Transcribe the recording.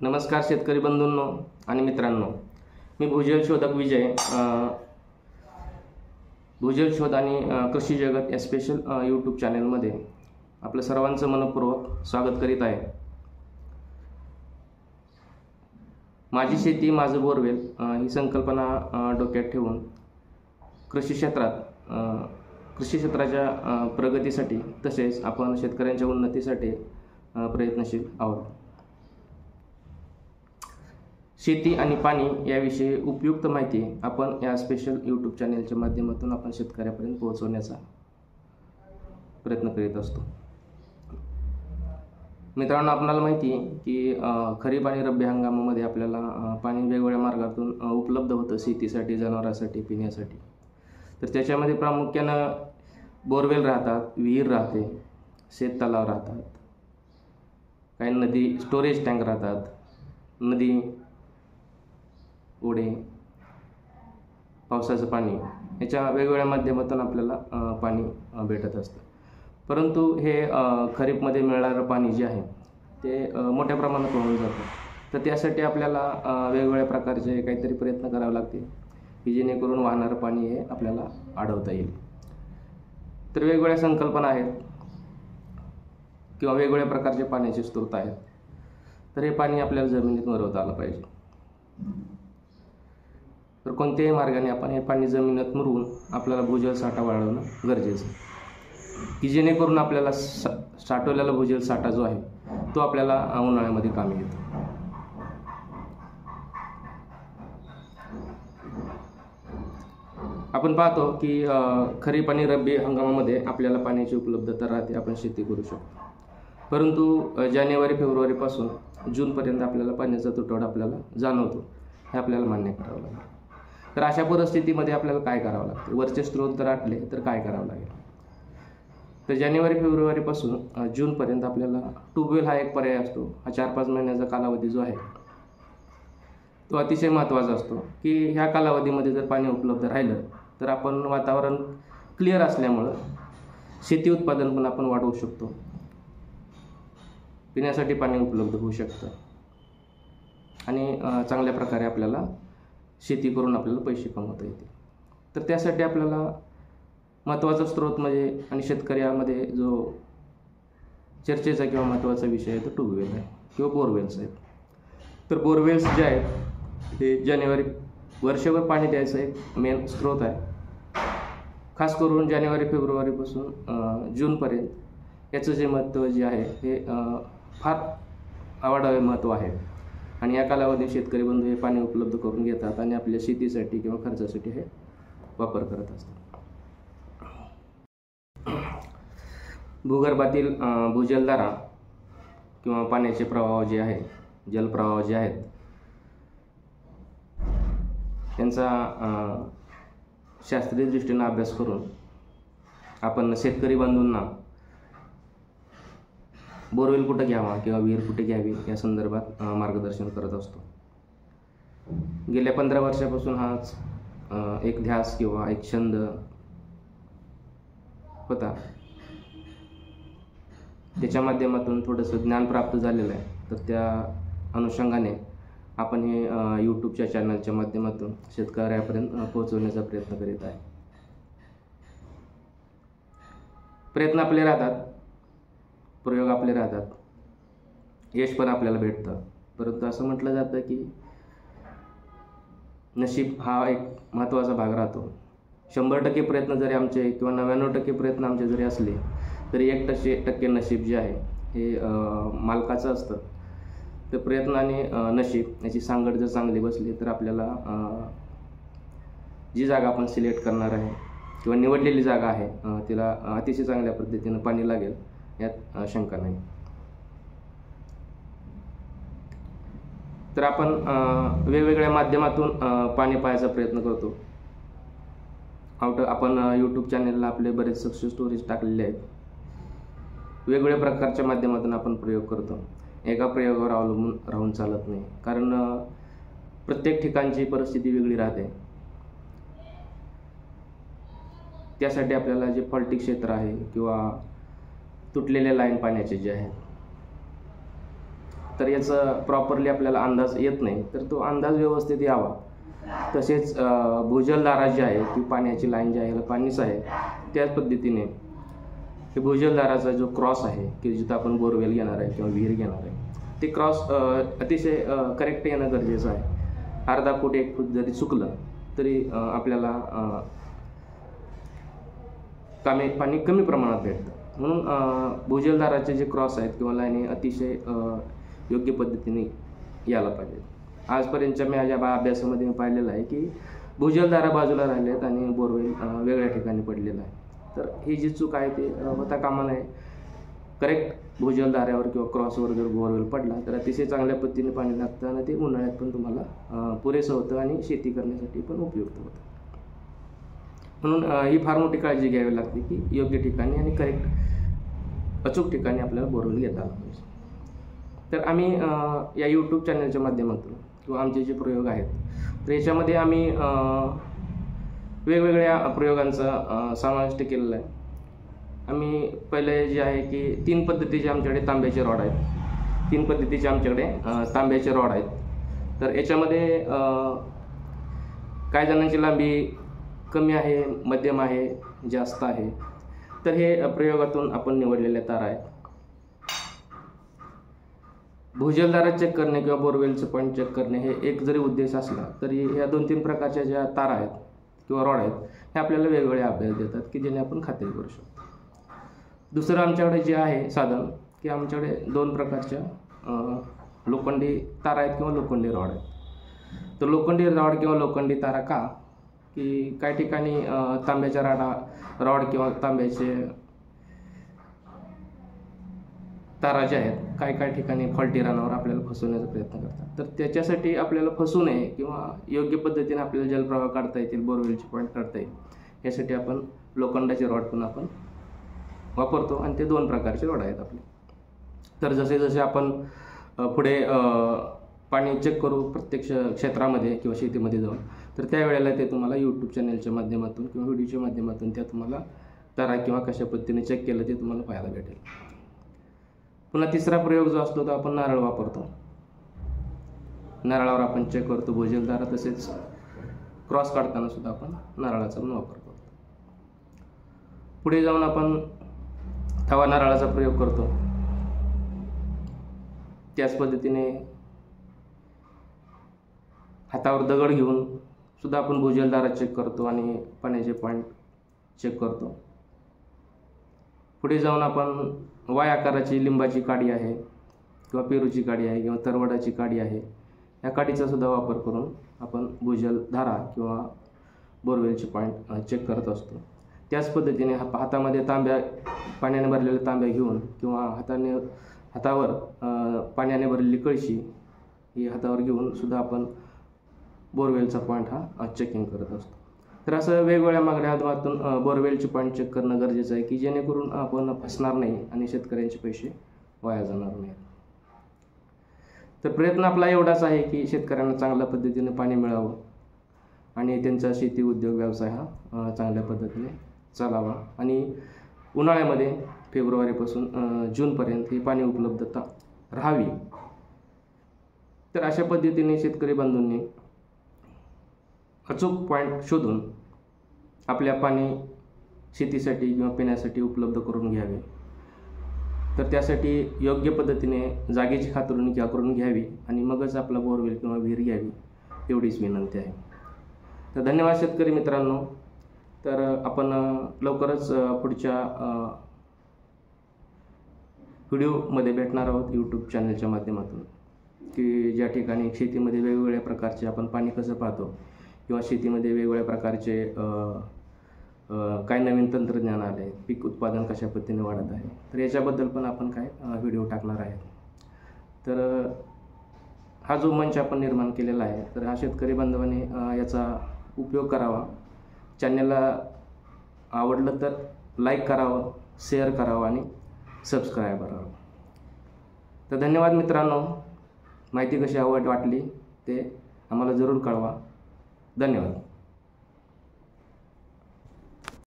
नमस्कार शेतकरी बंधूंनो आणि मित्रांनो, मी भूजल शोधक विजय भूजल शोध आणि कृषी जगत या स्पेशल यूट्यूब चॅनलमध्ये आपलं सर्वांचं मनपूर्वक स्वागत करीत आहे. माझी शेती माझं बोरवेल ही संकल्पना डोक्यात ठेवून कृषी क्षेत्राच्या प्रगतीसाठी तसेच आपण शेतकऱ्यांच्या उन्नतीसाठी प्रयत्नशील आहोत. शेती आणि पाणी याविषयी उपयुक्त माहिती आपण या स्पेशल यूट्यूब चॅनलच्या माध्यमातून आपण शेतकऱ्यापर्यंत पोहोचवण्याचा प्रयत्न करीत असतो. मित्रांनो, आपल्याला माहिती आहे की खरीप आणि रब्बी हंगामामध्ये आपल्याला पाणी वेगवेगळ्या मार्गातून उपलब्ध होतं शेतीसाठी, जनावरांसाठी, पिण्यासाठी. तर त्याच्यामध्ये प्रामुख्यानं बोरवेल राहतात, विहीर राहते, शेततलाव राहतात, काही नदी स्टोरेज टँक राहतात, नदी, ओढे, पावसाचं पाणी याच्या वेगवेगळ्या माध्यमातून आपल्याला पाणी भेटत असतं. परंतु हे खरीपमध्ये मिळणारं पाणी जे आहे ते मोठ्या प्रमाणात वाहून जातं. तर त्यासाठी आपल्याला वेगवेगळ्या प्रकारचे काहीतरी प्रयत्न करावे लागतील की जेणेकरून वाहणारं पाणी हे आपल्याला अडवता येईल. तर वेगवेगळ्या संकल्पना आहेत किंवा वेगवेगळ्या प्रकारचे पाण्याचे स्रोत आहेत. तर हे पाणी आपल्याला जमिनीत मुरवता आलं पाहिजे. तर कोणत्याही मार्गाने आपण हे पाणी जमिनीत मुरवून आपल्याला भूजल साठा वाढवणं गरजेचं आहे की जेणेकरून आपल्याला साठवलेला भूजल साठा जो आहे तो आपल्याला उन्हाळ्यामध्ये कामी येतो. आपण पाहतो की खरीप आणि रब्बी हंगामामध्ये आपल्याला पाण्याची उपलब्धता राहते, आपण शेती करू शकतो. परंतु जानेवारी फेब्रुवारीपासून जूनपर्यंत आपल्याला पाण्याचा तुटवडा आपल्याला जाणवतो, हे आपल्याला मान्य करावं लागेल. तर अशा परिस्थितीमध्ये आपल्याला काय करावं लागतं, वरचे स्रोत जर आटले तर काय करावं लागेल. तर जानेवारी फेब्रुवारीपासून जूनपर्यंत आपल्याला ट्यूबवेल हा एक पर्याय असतो. हा 4-5 महिन्याचा कालावधी जो आहे तो अतिशय महत्त्वाचा असतो की ह्या कालावधीमध्ये जर पाणी उपलब्ध राहिलं तर आपण वातावरण क्लिअर असल्यामुळं शेती उत्पादन पण आपण वाढवू शकतो, पिण्यासाठी पाणी उपलब्ध होऊ शकतं आणि चांगल्या प्रकारे आपल्याला शेती करून आपल्याला पैसे कमवता येतील. तर त्यासाठी आपल्याला महत्त्वाचा स्रोत म्हणजे आणि शेतकऱ्यामध्ये जो चर्चेचा किंवा महत्त्वाचा विषय आहे तो ट्यूबवेल आहे किंवा बोरवेल्स आहेत. तर बोरवेल्स जे आहेत हे जानेवारी वर्षभर पाणी द्यायचं एक मेन स्रोत आहे. खास करून जानेवारी फेब्रुवारीपासून जूनपर्यंत याचं जे महत्त्व जे आहे हे फार आवाडावे महत्त्व आहे आणि या कालावधीत शेतकरी बंधू हे पाणी उपलब्ध करून घेतात आणि आपल्या शेतीसाठी किंवा खर्चासाठी हे वापर करत असतात. भूगर्भातील भूजलधारा किंवा पाण्याचे प्रवाह जे आहे, जलप्रवाह जे आहेत त्यांचा शास्त्रीय दृष्टीने अभ्यास करून आपण शेतकरी बंधूंना बोरवेल कुठं घ्यावा किंवा विहीर कुठे घ्यावी या संदर्भात मार्गदर्शन करत असतो. गेल्या 15 वर्षापासून हाच एक ध्यास किंवा एक छंद होता. त्याच्या माध्यमातून थोडंसं ज्ञान प्राप्त झालेलं आहे. तर त्या अनुषंगाने आपण हे यूट्यूबच्या चॅनलच्या माध्यमातून शेतकऱ्यापर्यंत पोहोचवण्याचा प्रयत्न करीत आहे. प्रयत्न आपले राहतात, प्रयोग आपले राहतात, यश पण आपल्याला भेटतं. परंतु असं म्हटलं जातं की नशीब हा एक महत्त्वाचा भाग राहतो. 100% प्रयत्न जरी आमचे किंवा 99% प्रयत्न आमचे जरी असले तरी 1% नशीब जे आहे हे मालकाचं असतं. तर प्रयत्न आणि नशीब याची सांगड जर चांगली बसली तर आपल्याला जी जागा आपण सिलेक्ट करणार आहे किंवा निवडलेली जागा आहे तिला अतिशय चांगल्या पद्धतीनं पाणी लागेल यात शंका नाही. तर आपण वेगवेगळ्या माध्यमातून पाणी पाहायचा प्रयत्न करतो. आपण यूट्यूब चॅनलला आपले बरेच सक्सेस स्टोरीज टाकलेले आहेत. वेगवेगळ्या प्रकारच्या माध्यमातून आपण प्रयोग करतो. एका प्रयोगावर अवलंबून राहून चालत नाही, कारण प्रत्येक ठिकाणची परिस्थिती वेगळी राहते. त्यासाठी आपल्याला जे फॉल्टी क्षेत्र आहे किंवा तुटलेल्या लाईन पाण्याचे जे आहेत तर याचं प्रॉपरली आपल्याला अंदाज येत नाही, तर तो अंदाज व्यवस्थित यावा. तसेच भूजलधारा जी आहे ती पाण्याची लाईन जी आहे पाणीच आहे, त्याच पद्धतीने हे भूजलधाराचा जो क्रॉस आहे की जिथं आपण बोरवेल घेणार आहे किंवा विहीर घेणार आहे ते क्रॉस अतिशय करेक्ट येणं गरजेचं आहे. अर्धा फूट 1 फूट जरी चुकलं तरी आपल्याला पाणी कमी प्रमाणात भेटतं. म्हणून भूजलधाराचे जे क्रॉस आहेत किंवा लाईनी अतिशय योग्य पद्धतीने यायला पाहिजे. आजपर्यंतच्या माझ्या अभ्यासामध्ये मी पाहिलेलं आहे की भूजलधारा बाजूला राहिले आहेत आणि बोरवेल वेगळ्या ठिकाणी पडलेलं आहे. तर ही जी चूक आहे ती होता कामा नये. करेक्ट भूजलधाऱ्यावर किंवा क्रॉसवर जर बोरवेल पडला तर अतिशय चांगल्या पद्धतीने पाणी लागतं आणि ते उन्हाळ्यात पण तुम्हाला पुरेसं होतं आणि शेती करण्यासाठी पण उपयुक्त होतं. म्हणून ही फार मोठी काळजी घ्यावी लागते की योग्य ठिकाणी आणि करेक्ट अचूक ठिकाणी आपल्याला बोरवेल घेता आला पाहिजे. तर आम्ही या यूट्यूब चॅनलच्या माध्यमातून किंवा आमचे जे प्रयोग आहेत तर याच्यामध्ये आम्ही वेगवेगळ्या प्रयोगांचा समाविष्ट केलेला आहे. आम्ही पहिले जे आहे की 3 पद्धतीचे आमच्याकडे तांब्याचे रॉड आहेत. 3 पद्धतीचे आमच्याकडे तांब्याचे रॉड आहेत. तर याच्यामध्ये काही जणांची लांबी कमी आहे, मध्यम आहे, जास्त आहे. तर हे प्रयोगातून आपण निवडलेल्या तारा आहेत. भूजलधारा चेक करणे किंवा बोरवेलचं पॉईंट चेक करणे हे एक जरी उद्देश असला तरी ह्या 2-3 प्रकारच्या ज्या तारा आहेत किंवा रॉड आहेत हे आपल्याला वेगवेगळे अभ्यास देतात की जेणे आपण खात्री करू शकतो. दुसरं आमच्याकडे जे आहे साधन की आमच्याकडे 2 प्रकारच्या लोखंडी तारा आहेत किंवा लोखंडी रॉड आहेत. तर लोखंडी रॉड किंवा लोखंडी तारा का की काही ठिकाणी तांब्याच्या रॉड किंवा तांब्याचे तारा ज्या आहेत काही ठिकाणी फॉल्टी रानावर आपल्याला फसवण्याचा प्रयत्न करतात. तर त्याच्यासाठी आपल्याला फसू नये किंवा योग्य पद्धतीने आपल्याला जलप्रवाह काढता येतील, बोरवेलचे पॉईंट काढता येईल यासाठी आपण लोखंडाचे रॉड पण आपण वापरतो आणि ते 2 प्रकारचे रॉड आहेत आपले. तर जसे जसे आपण पुढे पाणी चेक करू प्रत्यक्ष क्षेत्रामध्ये किंवा शेतीमध्ये जाऊन तर त्यावेळेला ते तुम्हाला यूट्यूब चॅनलच्या माध्यमातून किंवा व्हिडिओच्या माध्यमातून त्या तुम्हाला तारा किंवा कशा पद्धतीने चेक केलं ते तुम्हाला पाहायला भेटेल. पुन्हा तिसरा प्रयोग जो असतो तो आपण नारळ वापरतो. नारळावर आपण चेक करतो भूजलधारा, तसेच क्रॉस काढताना सुद्धा आपण नारळाचा पण वापर करतो. पुढे जाऊन आपण तवा नारळाचा प्रयोग करतो. त्याच पद्धतीने हातावर दगड घेऊन सुद्धा आपण भूजलधारा चेक करतो आणि पाण्याचे पॉईंट चेक करतो. पुढे जाऊन आपण वाय आकाराची लिंबाची काडी आहे किंवा पेरूची काडी आहे किंवा तरवडाची काडी आहे या काडीचा सुद्धा वापर करून आपण भूजलधारा किंवा बोरवेलचे पॉईंट चेक करत असतो. त्याच पद्धतीने हातामध्ये पाण्याने भरलेल्या तांब्या घेऊन किंवा हातावर पाण्याने भरलेली कळशी ही हातावर घेऊन सुद्धा आपण बोरवेलचा पॉईंट हा चेकिंग करत असतो. तर असं वेगवेगळ्या माध्यमातून बोरवेलचे पॉईंट चेक करणं गरजेचं आहे की जेणेकरून आपण फसणार नाही आणि शेतकऱ्यांचे पैसे वाया जाणार नाहीत. तर प्रयत्न आपला एवढाच आहे की शेतकऱ्यांना चांगल्या पद्धतीने पाणी मिळावं आणि त्यांचा शेती उद्योग व्यवसाय हा चांगल्या पद्धतीने चालावा आणि उन्हाळ्यामध्ये फेब्रुवारीपासून जूनपर्यंत ही पाणी उपलब्धता राहावी. तर अशा पद्धतीने शेतकरी बांधवांनी अचूक पॉईंट शोधून आपल्या पाणी शेतीसाठी किंवा पिण्यासाठी उपलब्ध करून घ्यावे. तर त्यासाठी योग्य पद्धतीने जागेची खातरणी करून घ्यावी आणि मगच आपला बोरवेल किंवा विहीर घ्यावी एवढीच विनंती आहे. तर धन्यवाद शेतकरी मित्रांनो. तर आपण लवकरच पुढच्या व्हिडिओमध्ये भेटणार आहोत यूट्यूब चॅनलच्या माध्यमातून की ज्या ठिकाणी शेतीमध्ये वेगवेगळ्या प्रकारचे आपण पाणी कसं पाहतो किंवा शेतीमध्ये वेगवेगळ्या प्रकारचे काय नवीन तंत्रज्ञान आले आहे, पीक उत्पादन कशा पद्धतीने वाढत आहे, तर याच्याबद्दल पण आपण काय व्हिडिओ टाकणार आहे. तर हा जो मंच आपण निर्माण केलेला आहे तर हा शेतकरी बांधवांनी याचा उपयोग करावा. चॅनलला आवडलं तर लाईक करावं, शेअर करावं आणि सबस्क्राईब करावं. तर धन्यवाद मित्रांनो. माहिती कशी वाटली ते आम्हाला जरूर कळवा. धन्यवाद.